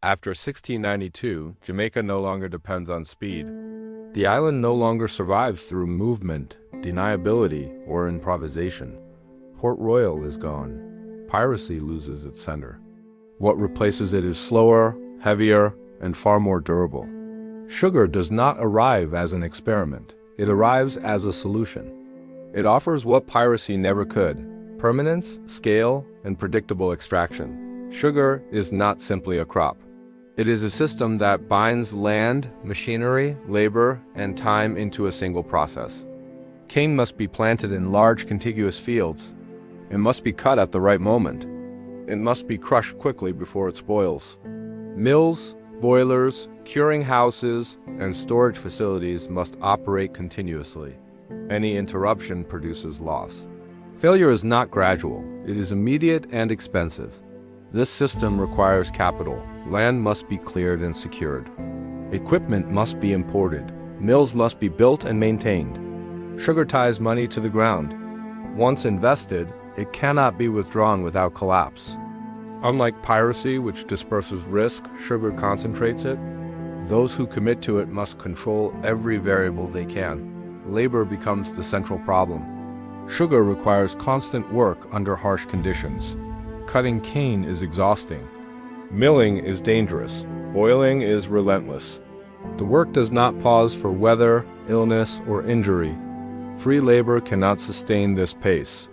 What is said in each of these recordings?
After 1692, Jamaica no longer depends on speed. The island no longer survives through movement, deniability, or improvisation. Port Royal is gone. Piracy loses its center. What replaces it is slower, heavier, and far more durable. Sugar does not arrive as an experiment. It arrives as a solution. It offers what piracy never could: permanence, scale, and predictable extraction. Sugar is not simply a crop. It is a system that binds land, machinery, labor, and time into a single process. Cane must be planted in large contiguous fields. It must be cut at the right moment. It must be crushed quickly before it spoils. Mills, boilers, curing houses, and storage facilities must operate continuously. Any interruption produces loss. Failure is not gradual. It is immediate and expensive. This system requires capital. Land must be cleared and secured. Equipment must be imported. Mills must be built and maintained. Sugar ties money to the ground. Once invested, it cannot be withdrawn without collapse. Unlike piracy, which disperses risk, sugar concentrates it. Those who commit to it must control every variable they can. Labor becomes the central problem. Sugar requires constant work under harsh conditions. Cutting cane is exhausting. Milling is dangerous. Boiling is relentless. The work does not pause for weather, illness, or injury. Free labor cannot sustain this pace.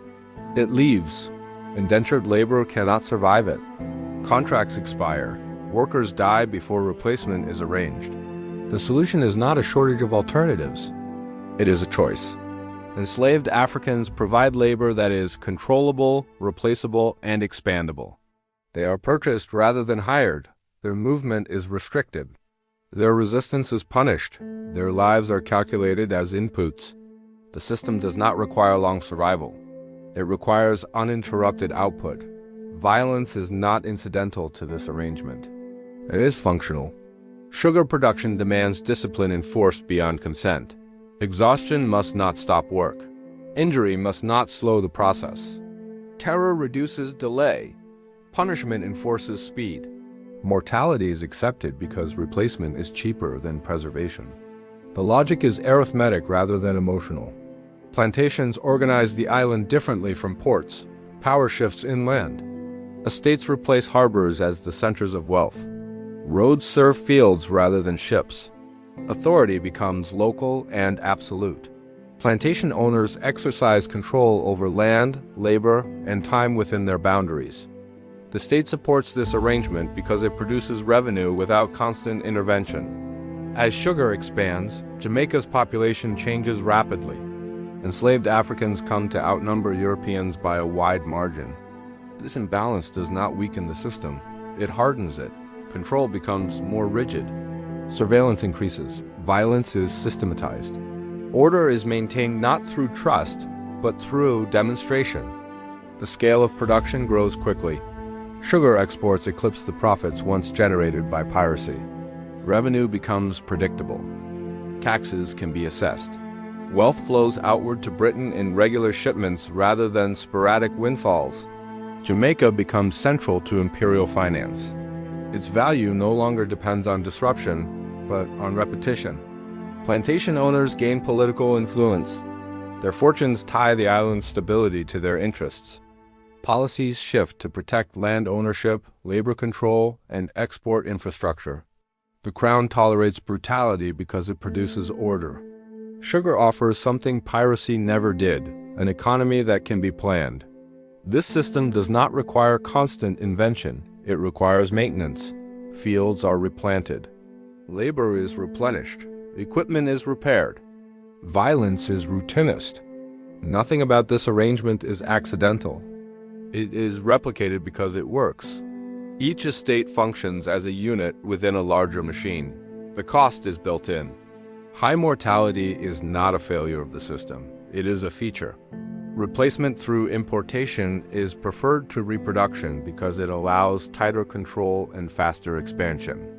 It leaves. Indentured labor cannot survive it. Contracts expire. Workers die before replacement is arranged. The solution is not a shortage of alternatives. It is a choice. Enslaved Africans provide labor that is controllable, replaceable, and expandable. They are purchased rather than hired. Their movement is restricted. Their resistance is punished. Their lives are calculated as inputs. The system does not require long survival. It requires uninterrupted output. Violence is not incidental to this arrangement. It is functional. Sugar production demands discipline enforced beyond consent. Exhaustion must not stop work. Injury must not slow the process. Terror reduces delay. Punishment enforces speed. Mortality is accepted because replacement is cheaper than preservation. The logic is arithmetic rather than emotional. Plantations organize the island differently from ports. Power shifts inland. Estates replace harbors as the centers of wealth. Roads serve fields rather than ships. Authority becomes local and absolute. Plantation owners exercise control over land, labor, and time within their boundaries. The state supports this arrangement because it produces revenue without constant intervention. As sugar expands, Jamaica's population changes rapidly. Enslaved Africans come to outnumber Europeans by a wide margin. This imbalance does not weaken the system, it hardens it. Control becomes more rigid. Surveillance increases. Violence is systematized. Order is maintained not through trust, but through demonstration. The scale of production grows quickly. Sugar exports eclipse the profits once generated by piracy. Revenue becomes predictable. Taxes can be assessed. Wealth flows outward to Britain in regular shipments rather than sporadic windfalls. Jamaica becomes central to imperial finance. Its value no longer depends on disruption, but on repetition. Plantation owners gain political influence. Their fortunes tie the island's stability to their interests. Policies shift to protect land ownership, labor control, and export infrastructure. The crown tolerates brutality because it produces order. Sugar offers something piracy never did, an economy that can be planned. This system does not require constant invention. It requires maintenance. Fields are replanted. Labor is replenished. Equipment is repaired. Violence is routinist. Nothing about this arrangement is accidental. It is replicated because it works. Each estate functions as a unit within a larger machine. The cost is built in. High mortality is not a failure of the system. It is a feature. Replacement through importation is preferred to reproduction because it allows tighter control and faster expansion.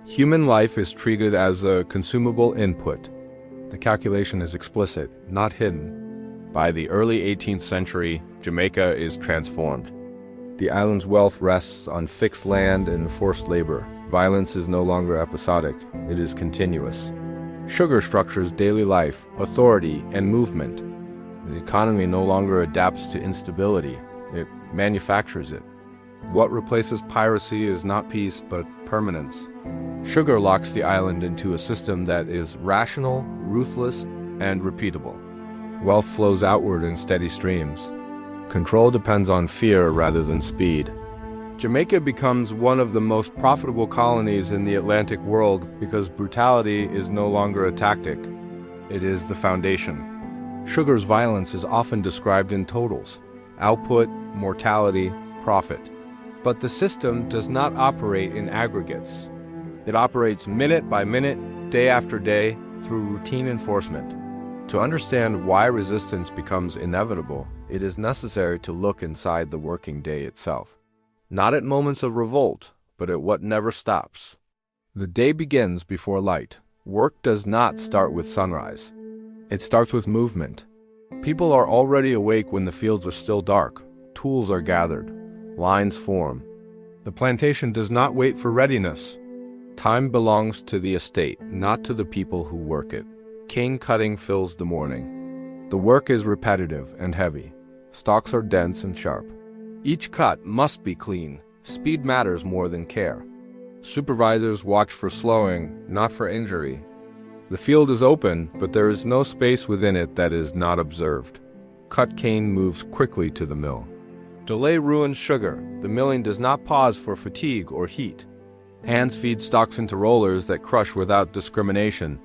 Human life is treated as a consumable input. The calculation is explicit, not hidden. By the early 18th century, Jamaica is transformed. The island's wealth rests on fixed land and forced labor. Violence is no longer episodic, it is continuous. Sugar structures daily life, authority, and movement. The economy no longer adapts to instability, it manufactures it. What replaces piracy is not peace, but permanence. Sugar locks the island into a system that is rational, ruthless, and repeatable. Wealth flows outward in steady streams. Control depends on fear rather than speed. Jamaica becomes one of the most profitable colonies in the Atlantic world because brutality is no longer a tactic. It is the foundation. Sugar's violence is often described in totals: output, mortality, profit. But the system does not operate in aggregates. It operates minute by minute, day after day, through routine enforcement. To understand why resistance becomes inevitable, it is necessary to look inside the working day itself. Not at moments of revolt, but at what never stops. The day begins before light. Work does not start with sunrise. It starts with movement. People are already awake when the fields are still dark. Tools are gathered. Lines form. The plantation does not wait for readiness. Time belongs to the estate, not to the people who work it. Cane cutting fills the morning. The work is repetitive and heavy. Stalks are dense and sharp. Each cut must be clean. Speed matters more than care. Supervisors watch for slowing, not for injury. The field is open, but there is no space within it that is not observed. Cut cane moves quickly to the mill. Delay ruins sugar. The milling does not pause for fatigue or heat. Hands feed stalks into rollers that crush without discrimination.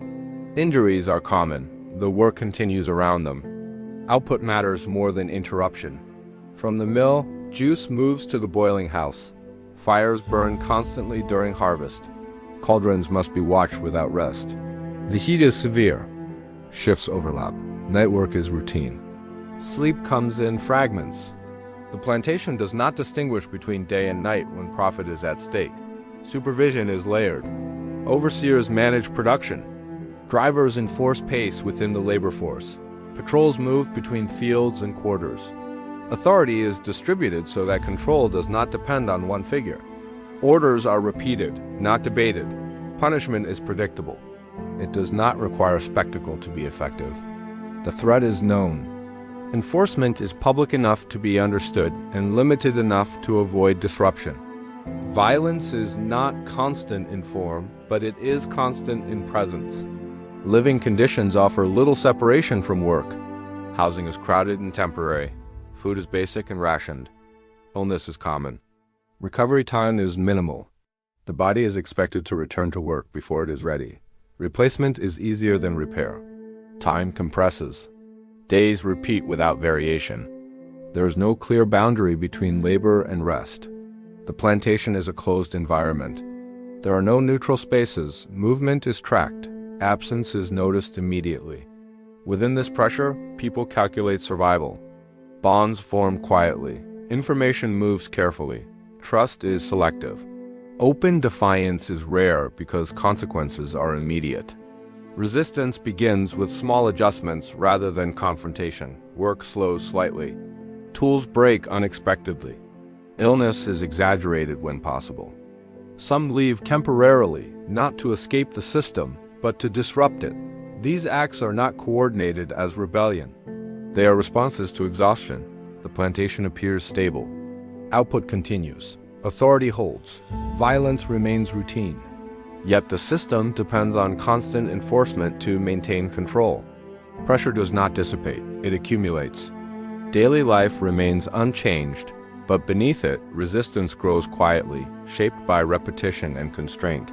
Injuries are common. The work continues around them. Output matters more than interruption. From the mill, juice moves to the boiling house. Fires burn constantly during harvest. Cauldrons must be watched without rest. The heat is severe. Shifts overlap. Night work is routine. Sleep comes in fragments. The plantation does not distinguish between day and night when profit is at stake. Supervision is layered. Overseers manage production. Drivers enforce pace within the labor force. Patrols move between fields and quarters. Authority is distributed so that control does not depend on one figure. Orders are repeated, not debated. Punishment is predictable. It does not require spectacle to be effective. The threat is known. Enforcement is public enough to be understood and limited enough to avoid disruption. Violence is not constant in form, but it is constant in presence. Living conditions offer little separation from work. Housing is crowded and temporary. Food is basic and rationed. Illness is common. Recovery time is minimal. The body is expected to return to work before it is ready. Replacement is easier than repair. Time compresses. Days repeat without variation. There is no clear boundary between labor and rest. The plantation is a closed environment. There are no neutral spaces. Movement is tracked. Absence is noticed immediately. Within this pressure, people calculate survival. Bonds form quietly. Information moves carefully. Trust is selective. Open defiance is rare because consequences are immediate. Resistance begins with small adjustments rather than confrontation. Work slows slightly. Tools break unexpectedly. Illness is exaggerated when possible. Some leave temporarily, not to escape the system, but to disrupt it. These acts are not coordinated as rebellion. They are responses to exhaustion. The plantation appears stable. Output continues. Authority holds. Violence remains routine. Yet the system depends on constant enforcement to maintain control. Pressure does not dissipate, it accumulates. Daily life remains unchanged, but beneath it, resistance grows quietly, shaped by repetition and constraint.